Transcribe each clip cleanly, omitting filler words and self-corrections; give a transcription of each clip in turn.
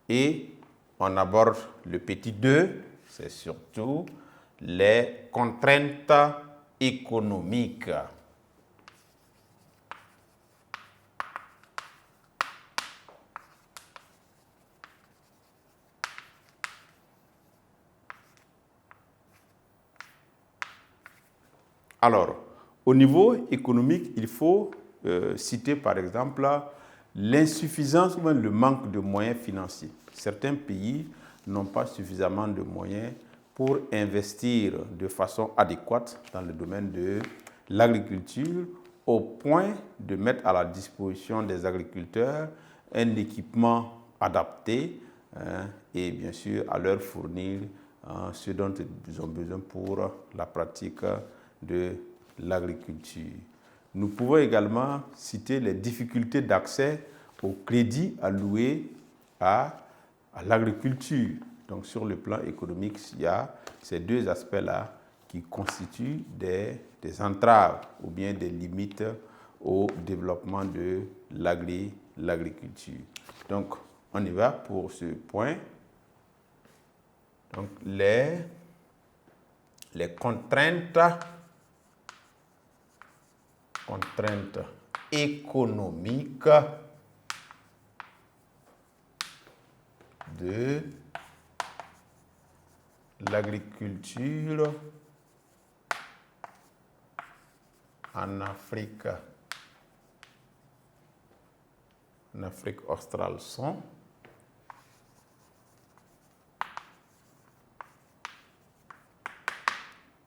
Et on aborde le petit 2, c'est surtout les contraintes économiques. Alors, au niveau économique, il faut citer par exemple l'insuffisance ou même le manque de moyens financiers. Certains pays n'ont pas suffisamment de moyens pour investir de façon adéquate dans le domaine de l'agriculture au point de mettre à la disposition des agriculteurs un équipement adapté et bien sûr à leur fournir ce dont ils ont besoin pour la pratique de l'agriculture. Nous pouvons également citer les difficultés d'accès au crédit alloué à l'agriculture. Donc sur le plan économique, il y a ces deux aspects-là qui constituent des entraves ou bien des limites au développement de l'agriculture. Donc on y va pour ce point. Donc les contraintes économiques de l'agriculture en Afrique australe sont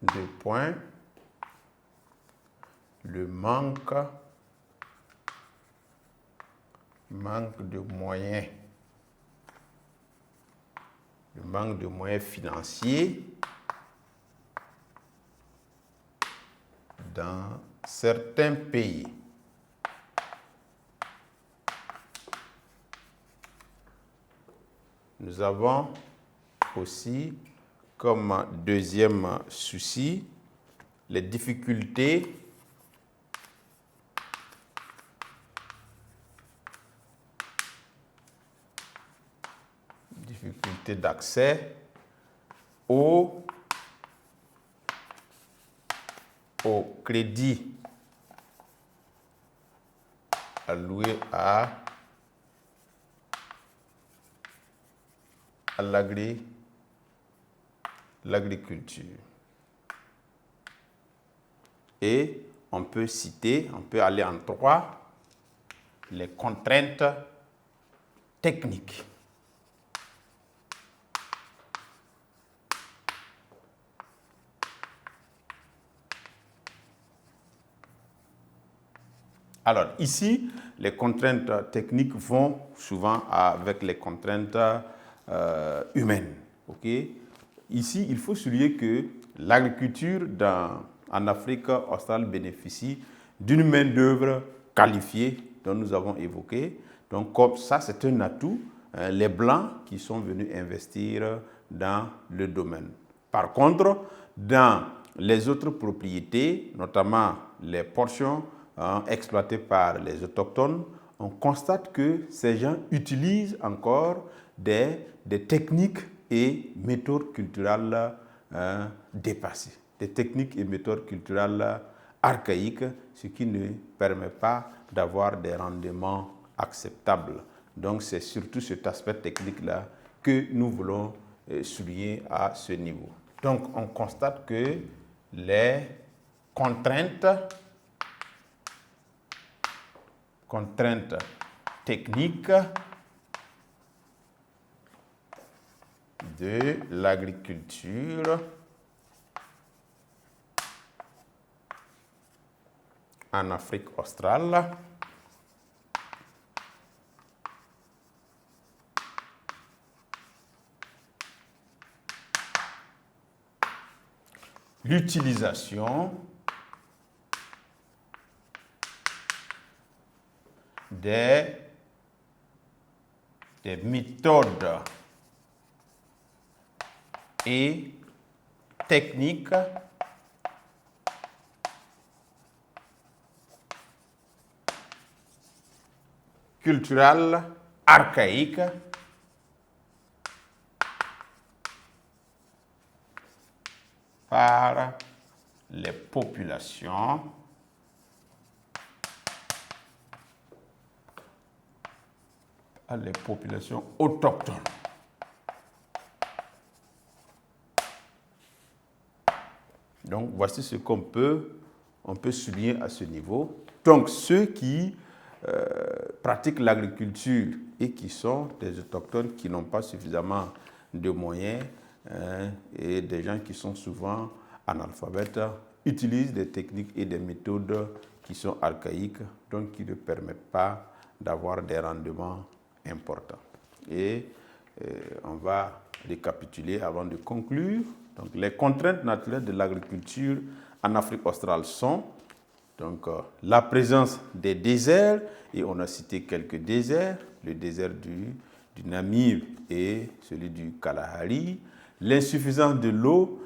deux points, le manque de moyens. Le manque de moyens financiers dans certains pays. Nous avons aussi comme deuxième souci les difficultés d'accès au crédit alloué à l'agriculture. Et on peut aller en 3, les contraintes techniques. Alors ici, les contraintes techniques vont souvent avec les contraintes humaines. Okay? Ici, il faut souligner que l'agriculture en Afrique australe bénéficie d'une main-d'œuvre qualifiée dont nous avons évoqué. Donc comme ça, c'est un atout, les Blancs qui sont venus investir dans le domaine. Par contre, dans les autres propriétés, notamment les portions exploitées par les autochtones, on constate que ces gens utilisent encore des techniques et méthodes culturelles dépassées, des techniques et méthodes culturelles archaïques, ce qui ne permet pas d'avoir des rendements acceptables. Donc c'est surtout cet aspect technique-là que nous voulons souligner à ce niveau. Donc on constate que les contraintes techniques de l'agriculture en Afrique australe l'utilisation des méthodes et techniques culturelles archaïques par les populations autochtones. Donc, voici ce qu'on peut souligner à ce niveau. Donc, ceux qui pratiquent l'agriculture et qui sont des autochtones qui n'ont pas suffisamment de moyens et des gens qui sont souvent analphabètes utilisent des techniques et des méthodes qui sont archaïques, donc qui ne permettent pas d'avoir des rendements importants. Et on va récapituler avant de conclure. Donc, les contraintes naturelles de l'agriculture en Afrique australe sont donc, la présence des déserts, et on a cité quelques déserts, le désert du Namib et celui du Kalahari, l'insuffisance de l'eau,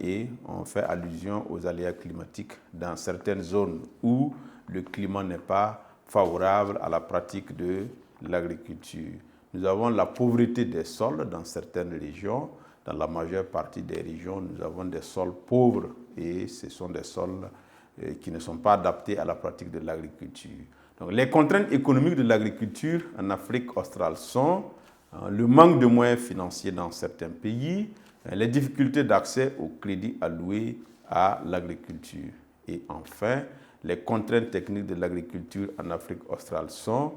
et on fait allusion aux aléas climatiques dans certaines zones où le climat n'est pas favorable à la pratique de l'agriculture. Nous avons la pauvreté des sols dans certaines régions. Dans la majeure partie des régions, nous avons des sols pauvres et ce sont des sols qui ne sont pas adaptés à la pratique de l'agriculture. Donc, les contraintes économiques de l'agriculture en Afrique australe sont le manque de moyens financiers dans certains pays, les difficultés d'accès au crédit alloué à l'agriculture. Et enfin, les contraintes techniques de l'agriculture en Afrique australe sont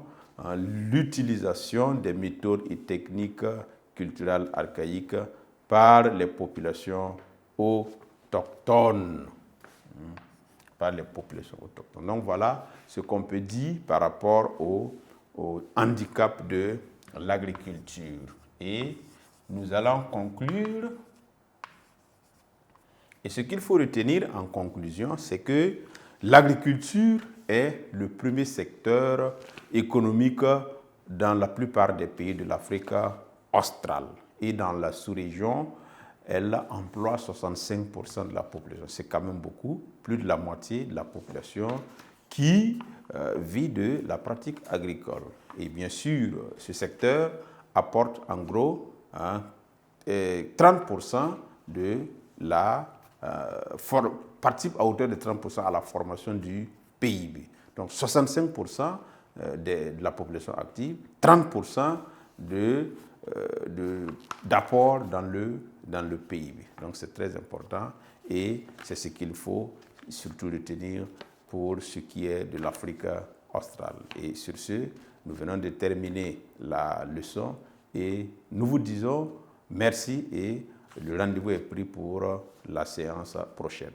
l'utilisation des méthodes et techniques culturelles archaïques par les populations autochtones. Donc voilà ce qu'on peut dire par rapport au handicap de l'agriculture. Et nous allons conclure. Et ce qu'il faut retenir en conclusion, c'est que l'agriculture est le premier secteur économique dans la plupart des pays de l'Afrique australe. Et dans la sous-région, elle emploie 65% de la population. C'est quand même beaucoup, plus de la moitié de la population qui vit de la pratique agricole. Et bien sûr, ce secteur apporte en gros 30% de la participe à hauteur de 30% à la formation du PIB. Donc 65% de la population active, 30% d'apport dans le PIB. Donc c'est très important et c'est ce qu'il faut surtout retenir pour ce qui est de l'Afrique australe. Et sur ce, nous venons de terminer la leçon et nous vous disons merci et le rendez-vous est pris pour la séance prochaine.